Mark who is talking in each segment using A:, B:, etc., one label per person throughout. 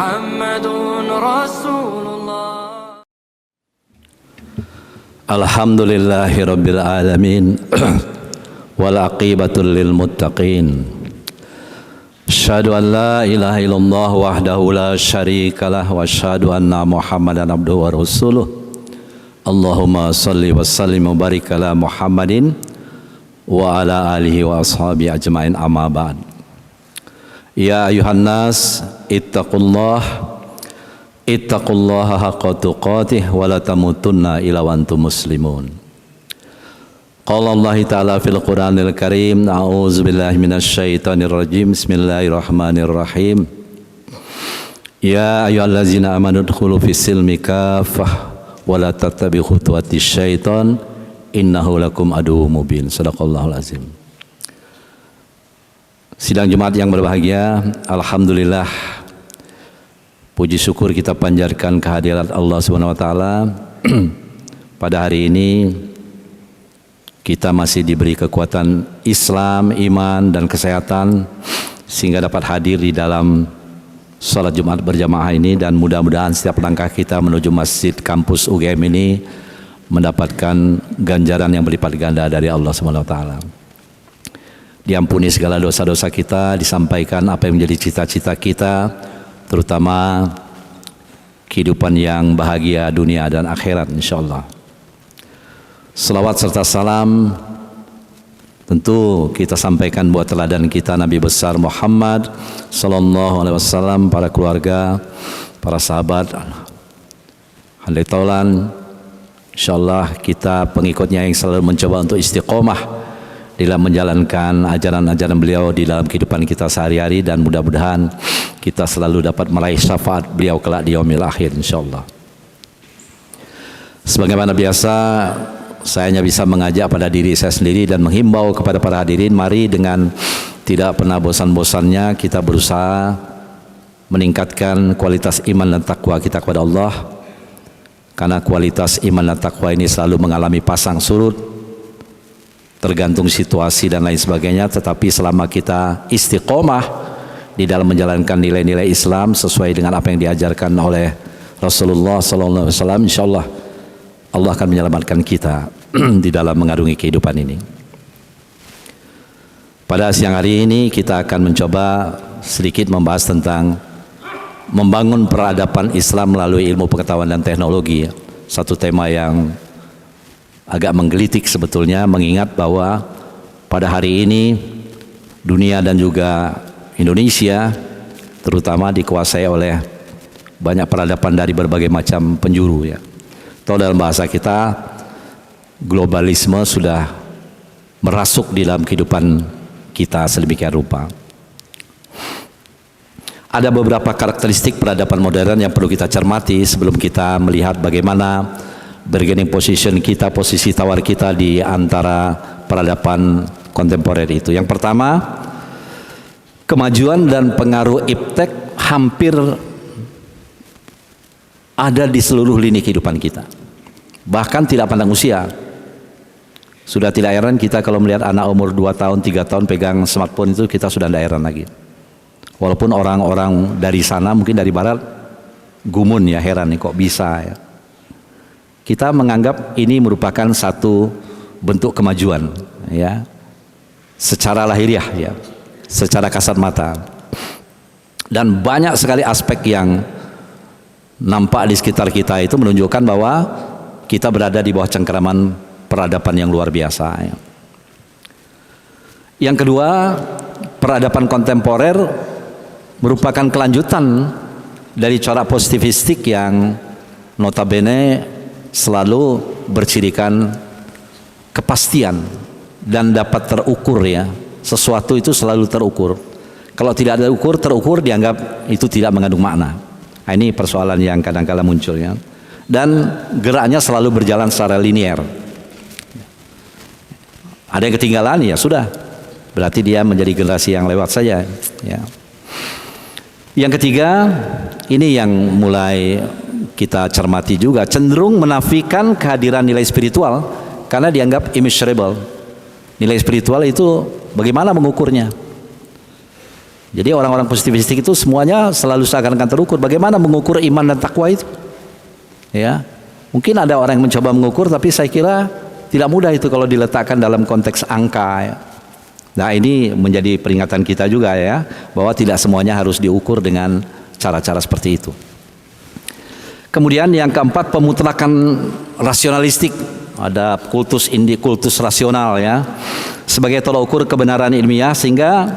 A: محمد رسول الله.
B: Alhamdulillahi rabbil alamin wal aqibatul lil muttaqin. Asyhadu an la ilaha illallah wahdahu la syarikalah wa asyhadu anna Muhammadan abduhu wa rasuluh. Allahumma shalli wa sallim wa barik ala Muhammadin wa ala alihi wa ashabihi ajmain, amma ba'd. Ya ayuhan nas ittaqullaha haqqa tuqatih wa la tamutunna illa wa antum muslimun. Qala Allah ta'ala fil Qur'anil Karim, a'udzu billahi minasy syaithanir rajim. Bismillahirrahmanirrahim. Ya ayyuhallazina amanu dkhulu fis silmi kaffah wa la tattabi'u khutuwatis syaitan innahu lakum aduwwum mubin. Shadaqallahul azim. Sidang Jumat yang berbahagia, alhamdulillah, puji syukur kita panjatkan kehadirat Allah Subhanahu wa taala. Pada hari ini kita masih diberi kekuatan Islam, iman dan kesehatan sehingga dapat hadir di dalam salat Jumat berjamaah ini, dan mudah-mudahan setiap langkah kita menuju masjid kampus UGM ini mendapatkan ganjaran yang berlipat ganda dari Allah Subhanahu wa taala. Diampuni segala dosa-dosa kita, disampaikan apa yang menjadi cita-cita kita, terutama kehidupan yang bahagia dunia dan akhirat insyaallah. Salawat serta salam tentu kita sampaikan buat teladan kita Nabi besar Muhammad sallallahu alaihi wasallam, para keluarga, para sahabat, handai taulan. Insyaallah kita pengikutnya yang selalu mencoba untuk istiqomah dalam menjalankan ajaran-ajaran beliau di dalam kehidupan kita sehari-hari, dan mudah-mudahan kita selalu dapat meraih syafaat beliau kelak di yaumil akhir insyaallah. Sebagaimana biasa, saya hanya bisa mengajak pada diri saya sendiri dan menghimbau kepada para hadirin, mari dengan tidak pernah bosan-bosannya kita berusaha meningkatkan kualitas iman dan takwa kita kepada Allah, karena kualitas iman dan takwa ini selalu mengalami pasang surut, tergantung situasi dan lain sebagainya. Tetapi selama kita istiqomah di dalam menjalankan nilai-nilai Islam sesuai dengan apa yang diajarkan oleh Rasulullah SAW, insyaallah Allah akan menyelamatkan kita di dalam mengarungi kehidupan ini. Pada siang hari ini kita akan mencoba sedikit membahas tentang membangun peradaban Islam melalui ilmu pengetahuan dan teknologi. Satu tema yang agak menggelitik sebetulnya, mengingat bahwa pada hari ini dunia dan juga Indonesia terutama dikuasai oleh banyak peradaban dari berbagai macam penjuru ya. Atau dalam bahasa kita, globalisme sudah merasuk di dalam kehidupan kita sedemikian rupa. Ada beberapa karakteristik peradaban modern yang perlu kita cermati sebelum kita melihat bagaimana bargaining position kita, posisi tawar kita di antara peradaban kontemporer itu. Yang pertama, kemajuan dan pengaruh iptek hampir ada di seluruh lini kehidupan kita, bahkan tidak pandang usia. Sudah tidak heran kita kalau melihat anak umur 2 tahun, 3 tahun pegang smartphone itu, kita sudah tidak heran lagi. Walaupun orang-orang dari sana, mungkin dari barat, gumun ya, heran nih kok bisa ya. Kita menganggap ini merupakan satu bentuk kemajuan ya, secara lahiriah ya, secara kasat mata, dan banyak sekali aspek yang nampak di sekitar kita itu menunjukkan bahwa kita berada di bawah cengkeraman peradaban yang luar biasa ya. Yang kedua, peradaban kontemporer merupakan kelanjutan dari corak positivistik yang notabene selalu bercirikan kepastian dan dapat terukur ya. Sesuatu itu selalu terukur. Kalau tidak ada terukur dianggap itu tidak mengandung makna. Nah, ini persoalan yang kadang-kala muncul ya. Dan geraknya selalu berjalan secara linier. Ada yang ketinggalan ya sudah, berarti dia menjadi generasi yang lewat saja ya. Yang ketiga, ini yang mulai kita cermati juga, cenderung menafikan kehadiran nilai spiritual karena dianggap immeasurable. Nilai spiritual itu bagaimana mengukurnya? Jadi orang-orang positivistik itu semuanya selalu seakan-akan terukur. Bagaimana mengukur iman dan takwa itu? Ya, mungkin ada orang yang mencoba mengukur, tapi saya kira tidak mudah itu kalau diletakkan dalam konteks angka. Ya. Nah, ini menjadi peringatan kita juga ya, bahwa tidak semuanya harus diukur dengan cara-cara seperti itu. Kemudian yang keempat, pemutlakan rasionalistik. Ada kultus rasional ya, sebagai tolak ukur kebenaran ilmiah, sehingga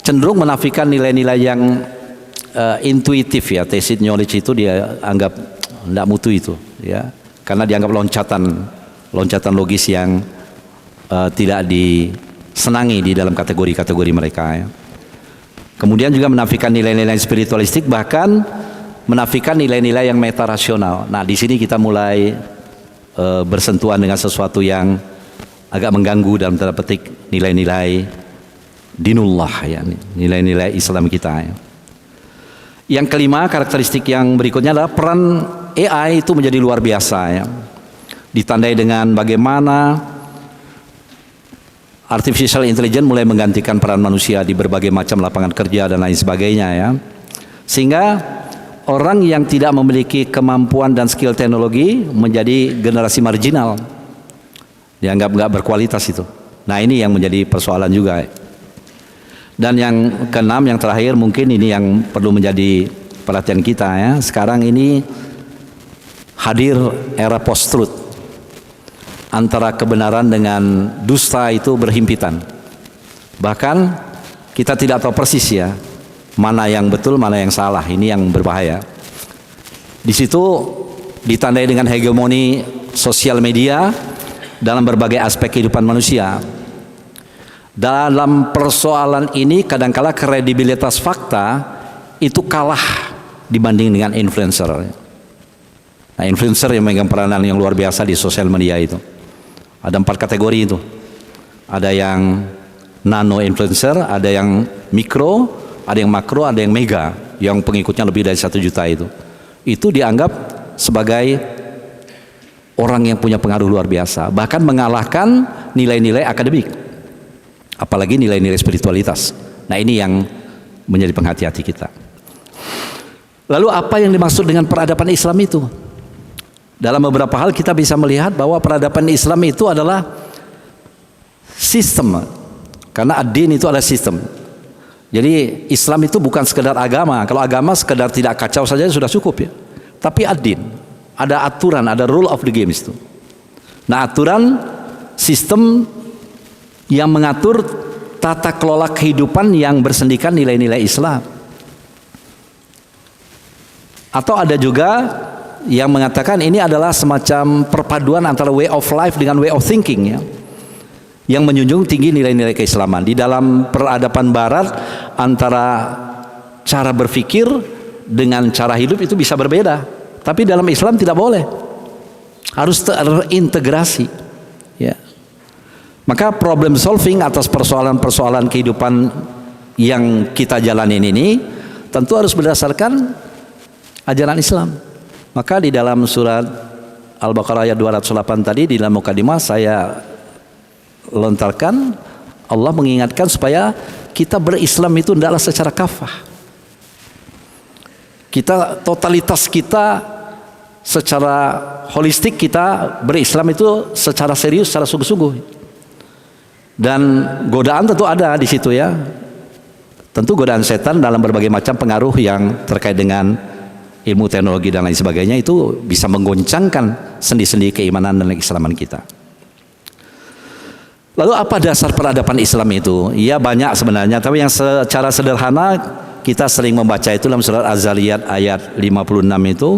B: cenderung menafikan nilai-nilai yang intuitif ya. Tacit knowledge itu dia anggap tidak mutu itu ya, karena dianggap loncatan logis yang tidak disenangi di dalam kategori-kategori mereka ya. Kemudian juga menafikan nilai-nilai spiritualistik, bahkan menafikan nilai-nilai yang meta rasional. Nah, di sini kita mulai bersentuhan dengan sesuatu yang agak mengganggu dalam tanda petik nilai-nilai dinullah ya, nilai-nilai Islam kita ya. Yang kelima, karakteristik yang berikutnya adalah peran AI itu menjadi luar biasa ya, ditandai dengan bagaimana artificial intelligence mulai menggantikan peran manusia di berbagai macam lapangan kerja dan lain sebagainya ya, sehingga orang yang tidak memiliki kemampuan dan skill teknologi menjadi generasi marginal, dianggap nggak berkualitas itu. Nah, ini yang menjadi persoalan juga ya. Dan yang keenam, yang terakhir, mungkin ini yang perlu menjadi perhatian kita ya. Sekarang ini hadir era post-truth, antara kebenaran dengan dusta itu berhimpitan. Bahkan kita tidak tahu persis ya, mana yang betul, mana yang salah. Ini yang berbahaya. Di situ ditandai dengan hegemoni sosial media dalam berbagai aspek kehidupan manusia. Dalam persoalan ini kadangkala kredibilitas fakta itu kalah dibanding dengan influencer. Nah, influencer yang memegang peranan yang luar biasa di sosial media itu. Ada 4 kategori itu. Ada yang nano influencer, ada yang mikro, ada yang makro, ada yang mega, yang pengikutnya lebih dari 1 juta itu. Itu dianggap sebagai orang yang punya pengaruh luar biasa, bahkan mengalahkan nilai-nilai akademik. Apalagi nilai-nilai spiritualitas. Nah, ini yang menjadi penghati-hati kita. Lalu apa yang dimaksud dengan peradaban Islam itu? Dalam beberapa hal kita bisa melihat bahwa peradaban Islam itu adalah sistem. Karena ad-din itu adalah sistem. Jadi Islam itu bukan sekedar agama. Kalau agama sekedar tidak kacau saja sudah cukup ya. Tapi ad-din, ada aturan, ada rule of the game itu. Nah, aturan sistem yang mengatur tata kelola kehidupan yang bersendikan nilai-nilai Islam. Atau ada juga yang mengatakan ini adalah semacam perpaduan antara way of life dengan way of thinking ya, yang menjunjung tinggi nilai-nilai keislaman. Di dalam peradaban barat, antara cara berpikir dengan cara hidup itu bisa berbeda, tapi dalam Islam tidak boleh, harus terintegrasi ya. Maka problem solving atas persoalan-persoalan kehidupan yang kita jalanin ini tentu harus berdasarkan ajaran Islam. Maka di dalam surat Al-Baqarah ayat 208 tadi, di dalam mukadimah saya lontarkan, Allah mengingatkan supaya kita berislam itu tidaklah secara kafah. Kita totalitas kita secara holistik, kita berislam itu secara serius, secara sungguh-sungguh. Dan godaan tentu ada di situ ya. Tentu godaan setan dalam berbagai macam pengaruh yang terkait dengan ilmu teknologi dan lain sebagainya, itu bisa menggoncangkan sendi-sendi keimanan dan keislaman kita. Lalu apa dasar peradaban Islam itu? Ya banyak sebenarnya, tapi yang secara sederhana kita sering membaca itu dalam surat Az-Zariyat ayat 56 itu,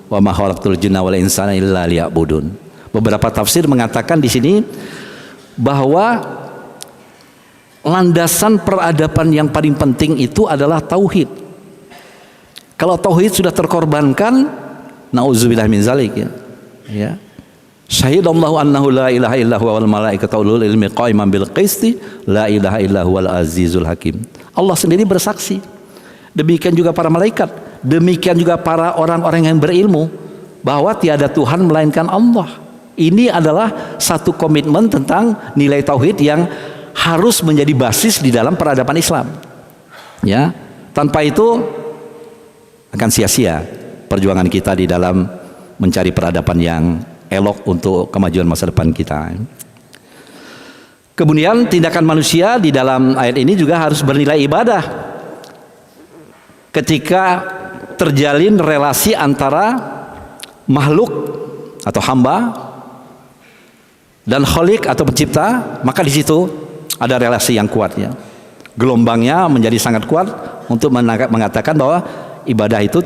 B: wa ma khalaqtul jinna wal insana illa liya'budun. Beberapa tafsir mengatakan di sini bahwa landasan peradaban yang paling penting itu adalah tauhid. Kalau tauhid sudah terkorbankan, nauzubillah min zalik ya. Ya. Syahidallahu annahu la ilaha illa huwa wal malaikatu ulul ilmi qaiman bil qisti la ilaha illa huwal azizul hakim. Allah sendiri bersaksi. Demikian juga para malaikat, demikian juga para orang-orang yang berilmu, bahwa tiada Tuhan melainkan Allah. Ini adalah satu komitmen tentang nilai tauhid yang harus menjadi basis di dalam peradaban Islam. Ya, tanpa itu akan sia-sia perjuangan kita di dalam mencari peradaban yang elok untuk kemajuan masa depan kita. Kemudian tindakan manusia di dalam ayat ini juga harus bernilai ibadah. Ketika terjalin relasi antara makhluk atau hamba dan khalik atau pencipta, maka di situ ada relasi yang kuat ya. Gelombangnya menjadi sangat kuat untuk mengatakan bahwa ibadah itu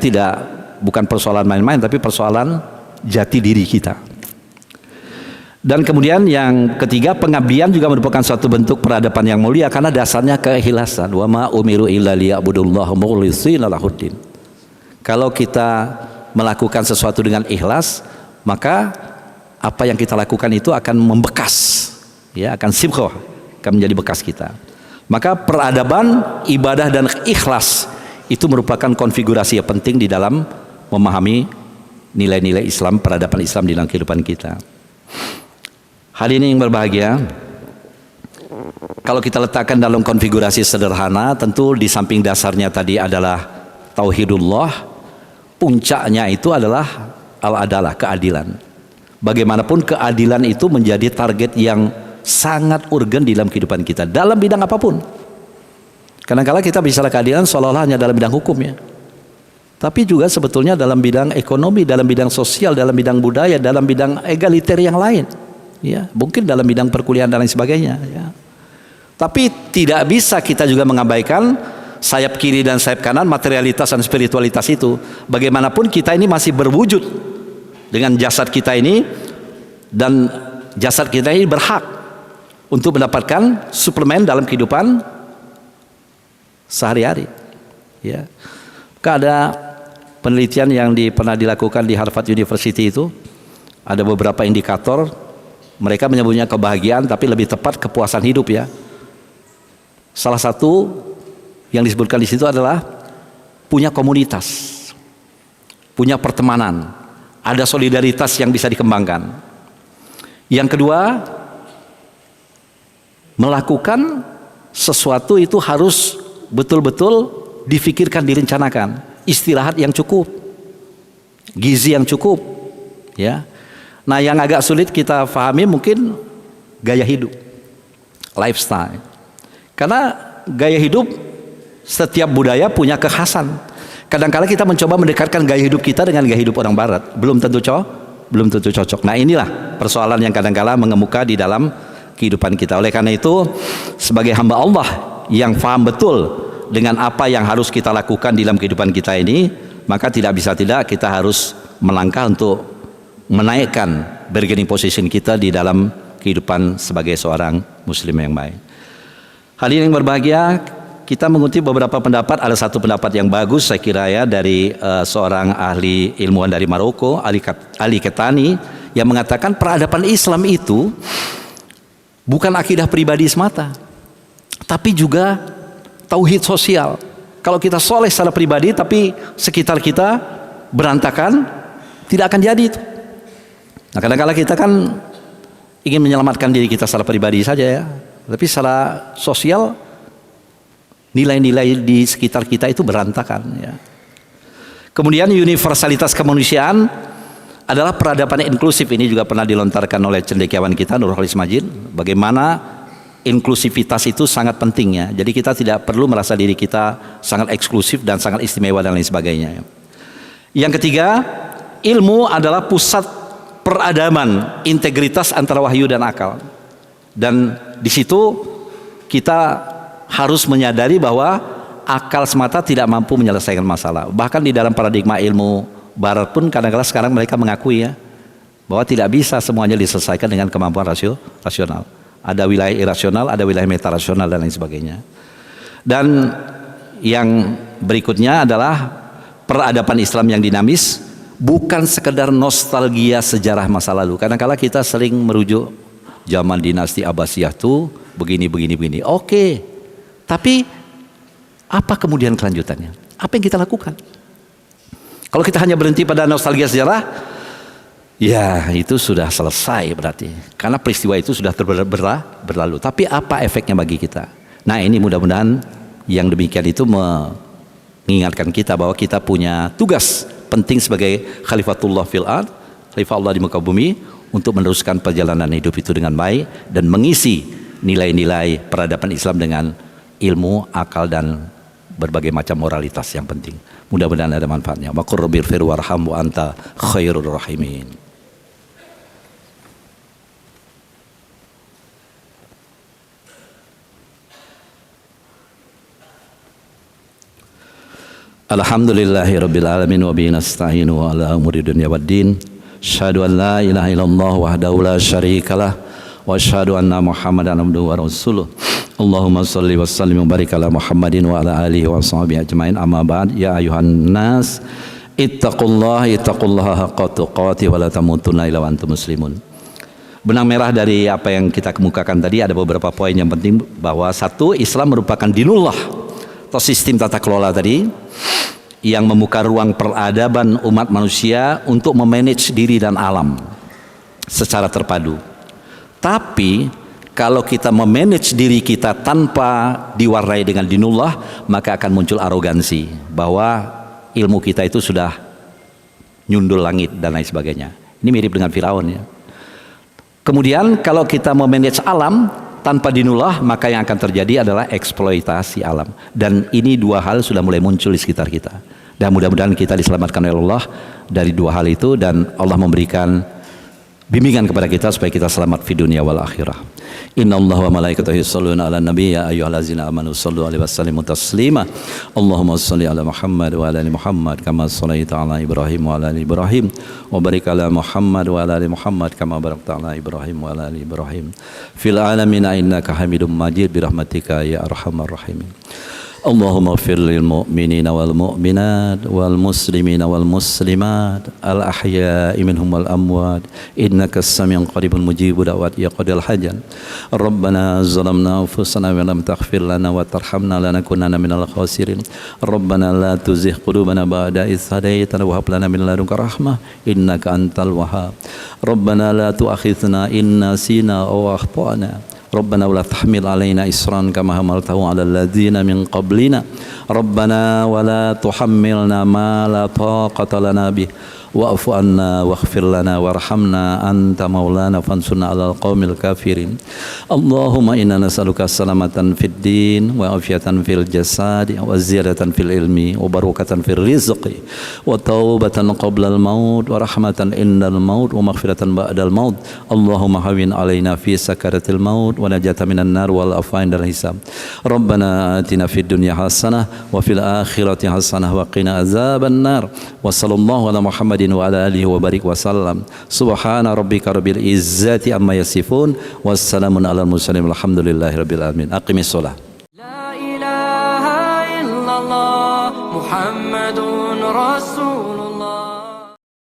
B: bukan persoalan main-main, tapi persoalan jati diri kita. Dan kemudian yang ketiga, pengabdian juga merupakan suatu bentuk peradaban yang mulia karena dasarnya keikhlasan. Wa ma umiru illa liya'budullaha mukhlishina lahuddin. Kalau kita melakukan sesuatu dengan ikhlas, maka apa yang kita lakukan itu akan membekas, ya, akan simkoh, akan menjadi bekas kita. Maka peradaban, ibadah dan ikhlas itu merupakan konfigurasi yang penting di dalam memahami nilai-nilai Islam, peradaban Islam di dalam kehidupan kita. Hadirin yang berbahagia, kalau kita letakkan dalam konfigurasi sederhana, tentu di samping dasarnya tadi adalah tauhidullah, puncaknya itu adalah al-adalah, keadilan. Bagaimanapun keadilan itu menjadi target yang sangat urgen di dalam kehidupan kita, dalam bidang apapun. Kadang-kala kita bicara keadilan seolah-olah hanya dalam bidang hukum ya, tapi juga sebetulnya dalam bidang ekonomi, dalam bidang sosial, dalam bidang budaya, dalam bidang egaliter yang lain ya, mungkin dalam bidang perkuliahan dan lain sebagainya ya. Tapi tidak bisa kita juga mengabaikan sayap kiri dan sayap kanan, materialitas dan spiritualitas itu. Bagaimanapun kita ini masih berwujud dengan jasad kita ini, dan jasad kita ini berhak untuk mendapatkan suplemen dalam kehidupan sehari-hari ya. Ada penelitian yang pernah dilakukan di Harvard University, itu ada beberapa indikator, mereka menyebutnya kebahagiaan, tapi lebih tepat kepuasan hidup ya. Salah satu yang disebutkan di situ adalah punya komunitas, punya pertemanan, ada solidaritas yang bisa dikembangkan. Yang kedua, melakukan sesuatu itu harus betul-betul difikirkan, direncanakan. Istirahat yang cukup, gizi yang cukup ya. Nah, yang agak sulit kita pahami mungkin gaya hidup, lifestyle. Karena gaya hidup, setiap budaya punya kekhasan. Kadang-kala kita mencoba mendekatkan gaya hidup kita dengan gaya hidup orang barat, belum tentu cocok. Nah, inilah persoalan yang kadang-kala mengemuka di dalam kehidupan kita. Oleh karena itu, sebagai hamba Allah yang paham betul dengan apa yang harus kita lakukan di dalam kehidupan kita ini, maka tidak bisa tidak kita harus melangkah untuk menaikkan bargaining position kita di dalam kehidupan sebagai seorang muslim yang baik. Hadirin yang berbahagia, kita mengutip beberapa pendapat. Ada satu pendapat yang bagus saya kira ya, dari seorang ahli ilmuwan dari Maroko, Ali Ketani, yang mengatakan peradaban Islam itu bukan akidah pribadi semata, tapi juga tauhid sosial. Kalau kita soleh secara pribadi tapi sekitar kita berantakan, tidak akan jadi itu. Nah, kadang-kala kita kan ingin menyelamatkan diri kita secara pribadi saja ya, tapi secara sosial nilai-nilai di sekitar kita itu berantakan ya. Kemudian universalitas kemanusiaan adalah peradaban inklusif. Ini juga pernah dilontarkan oleh cendekiawan kita Nurholis Majid, bagaimana inklusivitas itu sangat penting ya. Jadi kita tidak perlu merasa diri kita sangat eksklusif dan sangat istimewa dan lain sebagainya. Yang ketiga, ilmu adalah pusat peradaban, integritas antara wahyu dan akal. Dan di situ kita harus menyadari bahwa akal semata tidak mampu menyelesaikan masalah. Bahkan di dalam paradigma ilmu barat pun kadang-kadang sekarang mereka mengakui ya, bahwa tidak bisa semuanya diselesaikan dengan kemampuan rasional. Ada wilayah irasional, ada wilayah metarasional dan lain sebagainya. Dan yang berikutnya adalah peradaban Islam yang dinamis, bukan sekedar nostalgia sejarah masa lalu. Kadang-kadang kita sering merujuk zaman dinasti Abbasiyah tuh begini. Oke. Tapi apa kemudian kelanjutannya? Apa yang kita lakukan? Kalau kita hanya berhenti pada nostalgia sejarah, ya itu sudah selesai berarti. Karena peristiwa itu sudah berlalu. Tapi apa efeknya bagi kita? Nah, ini mudah-mudahan Yang demikian itu mengingatkan kita bahwa kita punya tugas penting sebagai khalifatullah fil ard, khalifah Allah di muka bumi, untuk meneruskan perjalanan hidup itu dengan baik dan mengisi nilai-nilai peradaban Islam dengan ilmu, akal, dan berbagai macam moralitas yang penting. Mudah-mudahan ada manfaatnya. Wa qur rabbighfir warham wa anta khairur rahimin. Alhamdulillahirabbil alamin wa bihi nasta'inu ala umuri dunya waddin. Asyhadu an la ilaha illallah wahdahu la syarikalah wa asyhadu anna Muhammadan abduhu wa rasuluh. Allahumma shalli wa sallim wa barik ala Muhammadin wa ala alihi wa sahbihi ajmain. Amma ba'd. Ya ayuhan nas ittaqullaha haqqa tuqatih wa la tamutunna illa wa antum muslimun. Benang merah dari apa yang kita kemukakan tadi ada beberapa poin yang penting, bahwa satu, Islam merupakan dinullah atau sistem tata kelola tadi yang membuka ruang peradaban umat manusia untuk memanage diri dan alam secara terpadu. Tapi kalau kita memanage diri kita tanpa diwarnai dengan dinullah, maka akan muncul arogansi bahwa ilmu kita itu sudah nyundul langit dan lain sebagainya. Ini mirip dengan Firaun ya. Kemudian kalau kita memanage alam tanpa dinullah, maka yang akan terjadi adalah eksploitasi alam. Dan ini dua hal sudah mulai muncul di sekitar kita. Dan mudah-mudahan kita diselamatkan oleh Allah dari dua hal itu, dan Allah memberikan bimbingan kepada kita supaya kita selamat di dunia wal akhirah. Innallaha wa malaikatahu yusholluna 'alan nabi ya ayyuhallazina amanu shallu 'alaihi wa sallimu taslima. Allahumma shalli 'ala Muhammad wa 'ala ali Muhammad kama shallaita 'ala Ibrahim wa 'ala ali Ibrahim wa barik 'ala Muhammad wa 'ala ali Muhammad kama barakta 'ala Ibrahim wa 'ala ali Ibrahim fil alamin innaka Hamidum Majid bi rahmatika ya arhamar rahimin. Allahumma ighfir lil mu'minina wal mu'minat wal muslimina wal muslimat al ahya'i minhum wal amwat innaka as-sami'un qaribun mujibud da'wat ya qadil hajat. Rabbana zalamna anfusana wa lam taghfir lana wa tarhamna lanakunanna minal khasirin. Rabbana la tuzigh qulubana ba'da idh hadaytana wa hab lana min ladunka rahmah innaka antal wahhab. Rabbana la tu'akhidhna in nasina aw akhtana. Rabbana wa la tahmil alaina isran kama hamaltahu ala alladhina min qablina. Rabbana wa la tuhammilna ma la taqata lana bih wa'fu anna waghfir lana warhamna anta maulana fansurna 'alal qaumil kafirin. Allahumma inna nas'aluka salamatan fid din wa afiyatan fil jasad wa ziyadatan fil ilmi wa barakatan fil rizqi wa taubatan qabla al maut wa rahmatan indal maut wa maghfiratan ba'dal maut. Allahumma hawwin 'alaina fi sakaratil maut wa najatan minan nar wal afwa indal hisab. Rabbana atina fid dunya hasanah wa fil akhirati hasanah wa qina azaban nar. Wa sallallahu ala Muhammadin wa ala alihi wa barik wa sallam. Subhana rabbika rabbil izzati amma yasifun wassalamun alal mursalin walhamdulillahi rabbil alamin. Aqimis shalah.
A: La ilaha illallah Muhammadun Rasulullah.